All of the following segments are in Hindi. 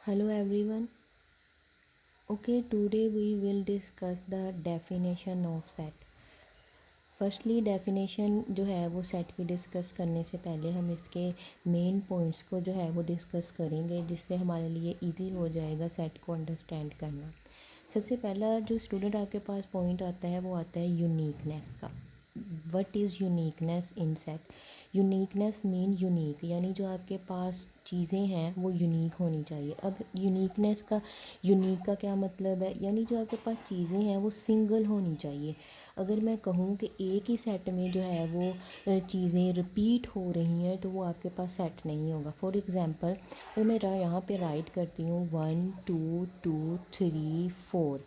Hello everyone. Okay, today we will discuss the definition of set. Firstly definition जो है वो सेट की डिस्कस करने से पहले हम इसके मेन पॉइंट्स को जो है वो डिस्कस करेंगे, जिससे हमारे लिए इजी हो जाएगा सेट को अंडरस्टैंड करना। सबसे पहला जो स्टूडेंट आपके पास पॉइंट आता है वो आता है यूनिकनेस का। What is uniqueness in set? Uniqueness mean unique, यानी जो आपके पास चीज़ें हैं वो यूनिक होनी चाहिए। अब यूनिक का क्या मतलब है? यानी जो आपके पास चीज़ें हैं वो सिंगल होनी चाहिए। अगर मैं कहूँ कि एक ही सेट में जो है वो चीज़ें रिपीट हो रही हैं तो वो आपके पास सेट नहीं होगा। फॉर एग्ज़ाम्पल, अगर मैं यहाँ पे राइट करती हूँ 1 2 2 3 4,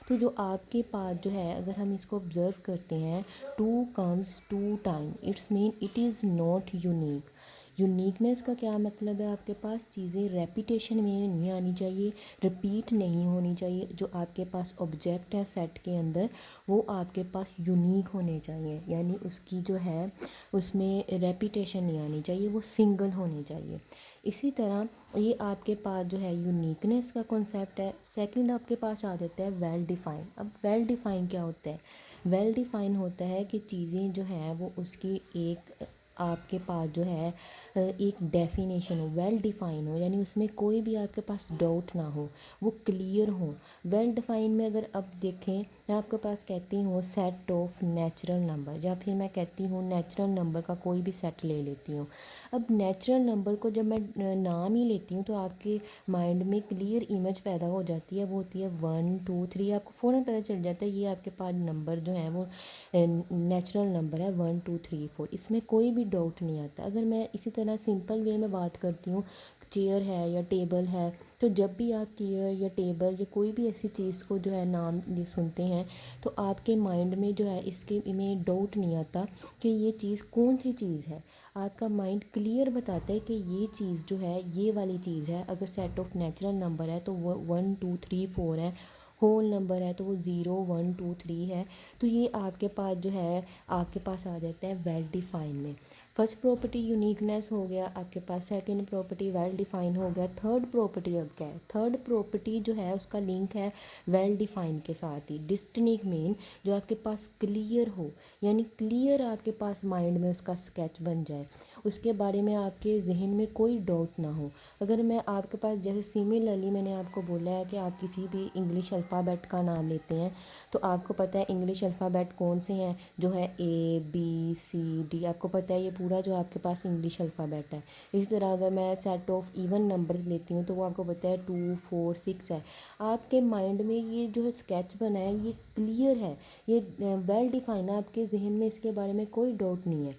तो जो आपके पास जो है अगर हम इसको ऑब्ज़र्व करते हैं, 2 comes 2 time, it's mean it is not unique. Uniqueness का क्या मतलब है? आपके पास चीज़ें रेपिटेशन में नहीं आनी चाहिए, रिपीट नहीं होनी चाहिए। जो आपके पास ऑब्जेक्ट है सेट के अंदर वो आपके पास यूनिक होने चाहिए, यानी उसकी जो है उसमें रेपिटेशन नहीं आनी चाहिए, वो सिंगल होने चाहिए। इसी तरह ये आपके पास जो है यूनिकनेस का कॉन्सेप्ट है। सेकंड आपके पास आ जाता है वेल डिफ़ाइन। अब वेल डिफ़ाइन क्या होता है? वेल डिफ़ाइन होता है कि चीज़ें जो हैं वो उसकी एक आपके पास जो है एक डेफिनेशन हो, वेल डिफ़ाइन हो, यानी उसमें कोई भी आपके पास डाउट ना हो, वो क्लियर हो। वेल डिफ़ाइन में अगर अब देखें, मैं आपके पास कहती हूँ सेट ऑफ नेचुरल नंबर, या फिर मैं कहती हूँ नेचुरल नंबर का कोई भी सेट ले लेती हूँ। अब नेचुरल नंबर को जब मैं नाम ही लेती हूँ तो आपके माइंड में क्लियर इमेज पैदा हो जाती है, वो होती है 1 2 3। आपको फ़ौरन पता चल जाता है ये आपके पास नंबर जो है वो नेचुरल नंबर है 1 2 3 4, इसमें कोई भी डाउट नहीं आता। अगर मैं इसी तरह सिंपल वे में बात करती हूँ, चेयर है या टेबल है, तो जब भी आप चेयर या टेबल या कोई भी ऐसी चीज़ को जो है नाम ये सुनते हैं तो आपके माइंड में जो है इसके में डाउट नहीं आता कि ये चीज़ कौन सी चीज़ है। आपका माइंड क्लियर बताता है कि ये चीज़ जो है ये वाली चीज़ है। अगर सेट ऑफ नेचुरल नंबर है तो वो 1 2 3 4 है, होल नंबर है तो वो 0 1 2 3 है। तो ये आपके पास जो है आपके पास आ जाता है वेल डिफाइन में। फर्स्ट प्रॉपर्टी यूनिकनेस हो गया आपके पास, सेकंड प्रॉपर्टी वेल डिफाइन हो गया। थर्ड प्रॉपर्टी अब क्या है? थर्ड प्रॉपर्टी जो है उसका लिंक है वेल डिफाइन के साथ ही। डिस्टिंक्ट मीन जो आपके पास क्लियर हो, यानी क्लियर आपके पास माइंड में उसका स्केच बन जाए, उसके बारे में आपके जहन में कोई डाउट ना हो। अगर मैं आपके पास जैसे सिमिलरली मैंने आपको बोला है कि आप किसी भी इंग्लिश अल्फ़ाबेट का नाम लेते हैं तो आपको पता है इंग्लिश अल्फ़ाबेट कौन से हैं, जो है ए बी सी डी, आपको पता है ये पूरा जो आपके पास इंग्लिश अल्फ़ाबेट है। इसी तरह अगर मैं सेट ऑफ इवन नंबर्स लेती हूँ तो वो आपको पता है 2 4 6 है। आपके माइंड में ये जो स्केच बना है ये क्लियर है, ये वेल डिफाइन है, आपके जहन में इसके बारे में कोई डाउट नहीं है।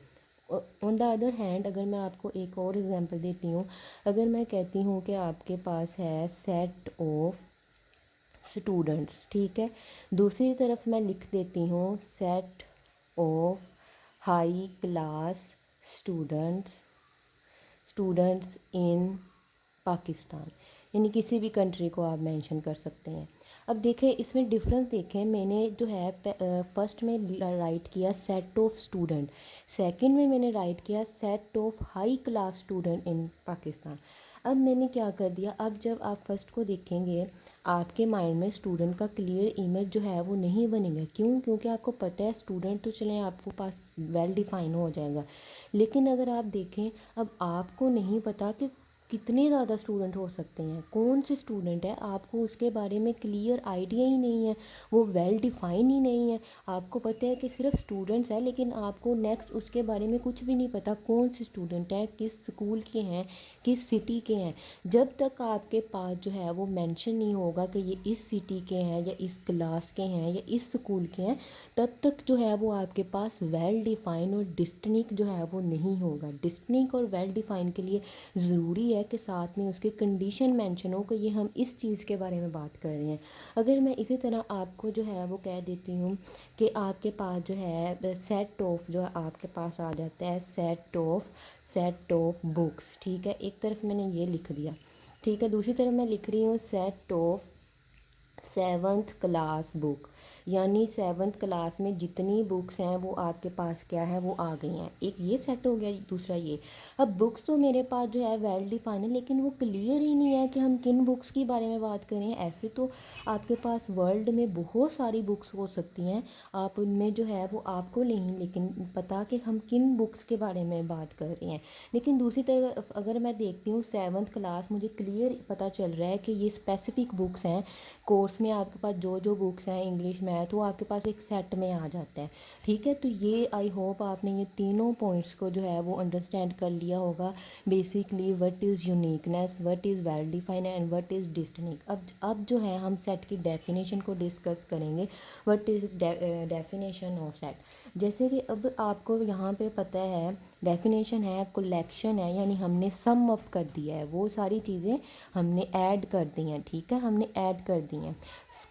ऑन द अदर हैंड अगर मैं आपको एक और एग्जांपल देती हूँ, अगर मैं कहती हूँ कि आपके पास है सेट ऑफ स्टूडेंट्स, ठीक है, दूसरी तरफ मैं लिख देती हूँ set of high class students students in Pakistan, यानी किसी भी कंट्री को आप मेंशन कर सकते हैं। अब देखें इसमें डिफरेंस देखें, मैंने जो है फर्स्ट में राइट किया सेट ऑफ स्टूडेंट, सेकंड में मैंने राइट किया set of high class student in Pakistan. अब मैंने क्या कर दिया, अब जब आप फर्स्ट को देखेंगे आपके माइंड में स्टूडेंट का क्लियर इमेज जो है वो नहीं बनेगा। क्यों? क्योंकि आपको पता है स्टूडेंट तो चलें आपके पास वेल डिफाइन हो जाएगा, लेकिन अगर आप देखें अब आपको नहीं पता कि कितने ज़्यादा स्टूडेंट हो सकते हैं, कौन से स्टूडेंट है, आपको उसके बारे में क्लियर आइडिया ही नहीं है, वो वेल डिफाइन ही नहीं है। आपको पता है कि सिर्फ स्टूडेंट्स है, लेकिन आपको नेक्स्ट उसके बारे में कुछ भी नहीं पता, कौन से स्टूडेंट हैं, किस स्कूल के हैं, किस सिटी के हैं। जब तक आपके पास जो है वो मेंशन नहीं होगा कि ये इस सिटी के हैं या इस क्लास के हैं या इस स्कूल के हैं, तब तक जो है वो आपके पास वेल डिफाइन और डिस्टिंक्ट जो है वो नहीं होगा। डिस्टिंक्ट और वेल डिफाइन के लिए ज़रूरी है कि साथ में उसके कंडीशन मेंशन हो कि ये हम इस चीज़ के बारे में बात कर रहे हैं। अगर मैं इसी तरह आपको जो है वो कह देती हूँ कि आपके पास जो है सेट ऑफ जो है आपके पास आ जाता है सेट ऑफ बुक्स, ठीक है, एक तरफ मैंने ये लिख दिया, ठीक है, दूसरी तरफ मैं लिख रही हूँ set of seventh class book, यानी 7th क्लास में जितनी बुक्स हैं वो आपके पास क्या है, वो आ गई हैं। एक ये सेट हो गया, दूसरा ये। अब बुक्स तो मेरे पास जो है वेल डिफाइन है, लेकिन वो क्लियर ही नहीं है कि हम किन बुक्स के बारे में बात करें। ऐसे तो आपके पास वर्ल्ड में बहुत सारी बुक्स हो सकती हैं, आप उनमें जो है वो आपको नहीं लेकिन पता कि हम किन बुक्स के बारे में बात कर रहे हैं। लेकिन दूसरी तरफ अगर मैं देखती हूँ 7th क्लास, मुझे क्लियर पता चल रहा है कि ये स्पेसिफिक बुक्स हैं। कोर्स में आपके पास जो जो बुक्स हैं इंग्लिश मैथ, वो आपके पास एक सेट में आ जाता है। ठीक है, तो ये आई होप आपने ये तीनों पॉइंट्स को जो है वो अंडरस्टैंड कर लिया होगा। Basically what is uniqueness, what is well defined and what is distinct. अब जो है हम सेट की डेफिनेशन को डिस्कस करेंगे। What is definition of set. जैसे कि अब आपको यहाँ पे पता है डेफिनेशन है कलेक्शन है, यानी हमने सम अप कर दिया है, वो सारी चीज़ें हमने ऐड कर दी हैं। ठीक है, हमने ऐड कर दी हैं।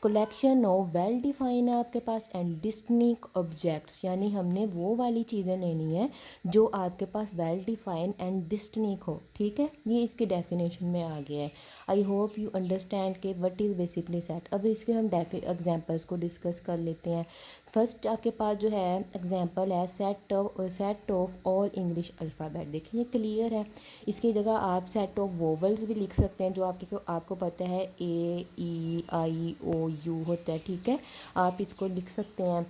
कलेक्शन ऑफ वेल डिफाइन है आपके पास एंड डिस्टिंक्ट ऑब्जेक्ट्स, यानी हमने वो वाली चीज़ें लेनी है जो आपके पास वेल डिफाइन एंड डिस्टिंक्ट हो। ठीक है, ये इसके डेफिनेशन में आ गया है। आई होप यू अंडरस्टैंड के व्हाट इज़ बेसिकली सेट। अब इसके हम एग्जांपल्स को डिस्कस कर लेते हैं। फर्स्ट आपके पास जो है एग्जांपल है set of all English alphabet. देखिए क्लियर है। इसकी जगह आप सेट ऑफ वोवल्स भी लिख सकते हैं, जो आपको पता है ए ई आई ओ यू होता है। ठीक है, आप इसको लिख सकते हैं।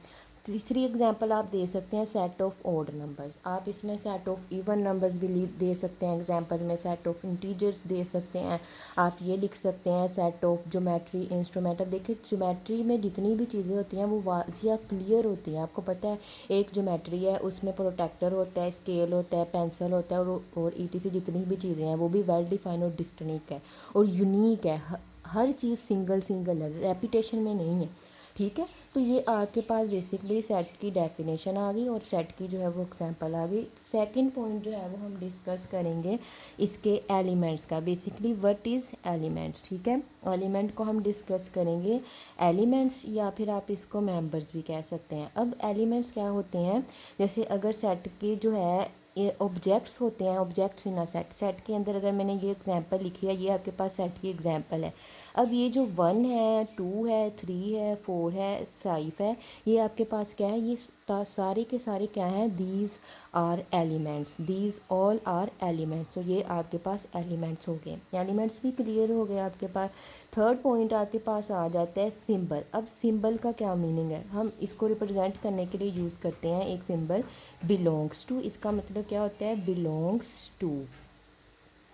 तीसरी एग्जांपल आप दे सकते हैं सेट ऑफ ऑड नंबर्स। आप इसमें सेट ऑफ इवन नंबर्स भी दे सकते हैं, एग्जांपल में सेट ऑफ इंटीजर्स दे सकते हैं। आप ये लिख सकते हैं सेट ऑफ ज्योमेट्री इंस्ट्रूमेंट। अब देखिए ज्योमेट्री में जितनी भी चीज़ें होती हैं वो वाजिया क्लियर होती हैं। आपको पता है एक ज्योमेट्री है, उसमें प्रोटेक्टर होता है, स्केल होता है, पेंसिल होता है, और ईटीसी जितनी भी चीज़ें हैं वो भी वेल डिफाइंड और डिस्टिंक्ट है और यूनिक है। हर चीज़ सिंगल सिंगल है, रेपिटेशन में नहीं है। ठीक है, तो ये आपके पास बेसिकली सेट की डेफिनेशन आ गई और सेट की जो है वो एग्जांपल आ गई। सेकंड पॉइंट जो है वो हम डिस्कस करेंगे इसके एलिमेंट्स का। Basically what is elements. ठीक है, एलिमेंट को हम डिस्कस करेंगे। एलिमेंट्स या फिर आप इसको मेंबर्स भी कह सकते हैं। अब एलिमेंट्स क्या होते हैं, जैसे अगर सेट के जो है ये ऑब्जेक्ट्स होते हैं, objects in a set. Set के अंदर अगर मैंने ये एग्जांपल लिखी है, ये आपके पास सेट की एग्जांपल है। अब ये जो 1 है, 2 है, 3 है, 4 है, 5 है, ये आपके पास क्या है, ये सारे के सारे क्या हैं, these are elements, these all are elements. तो ये आपके पास एलिमेंट्स हो गए, एलिमेंट्स भी क्लियर हो गए आपके पास। थर्ड पॉइंट आपके पास आ जाता है सिंबल। अब सिंबल का क्या मीनिंग है, हम इसको रिप्रेजेंट करने के लिए यूज़ करते हैं एक सिंबल बिलोंग्स टू। इसका मतलब क्या होता है, बिलोंग्स टू,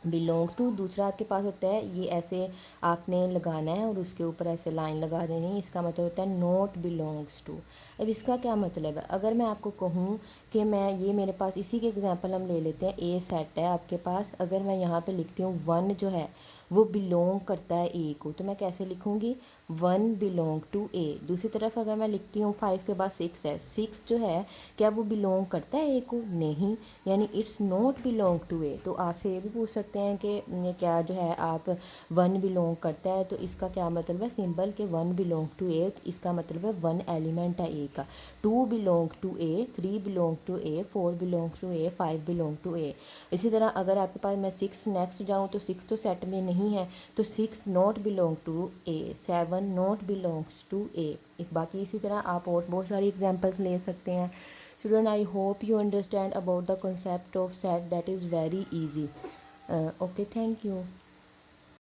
बिलोंग्स टू। दूसरा आपके पास होता है ये ऐसे आपने लगाना है और उसके ऊपर ऐसे लाइन लगा देनी है, इसका मतलब होता है नॉट बिलोंग्स टू। अब इसका क्या मतलब है, अगर मैं आपको कहूँ कि मैं ये मेरे पास इसी के एग्जांपल हम ले लेते हैं, ए सेट है आपके पास। अगर मैं यहाँ पे लिखती हूँ 1 जो है वो बिलोंग करता है ए को, तो मैं कैसे लिखूँगी, 1 बिलोंग टू ए। दूसरी तरफ अगर मैं लिखती हूँ 5 के बाद 6 है, 6 जो है क्या वो बिलोंग करता है ए को, नहीं, यानी इट्स नॉट बिलोंग टू ए। तो आपसे ये भी पूछ सकते हैं कि ये क्या जो है आप 1 बिलोंग करता है, तो इसका क्या मतलब है सिंबल के 1 बिलोंग टू ए, इसका मतलब है 1 एलिमेंट है ए का। 2 belong to A, 3 belong to A, 4 belong to A, 5 belong to A. इसी तरह अगर आपके पास मैं 6 नेक्स्ट जाऊँ तो 6 तो सेट में नहीं है, तो 6 not belong to A, 7 not belongs to A. बाकी इसी तरह आप और बहुत सारी एग्जांपल्स ले सकते हैं। Student, I hope you understand about the concept of set, that is very easy. Okay, thank you.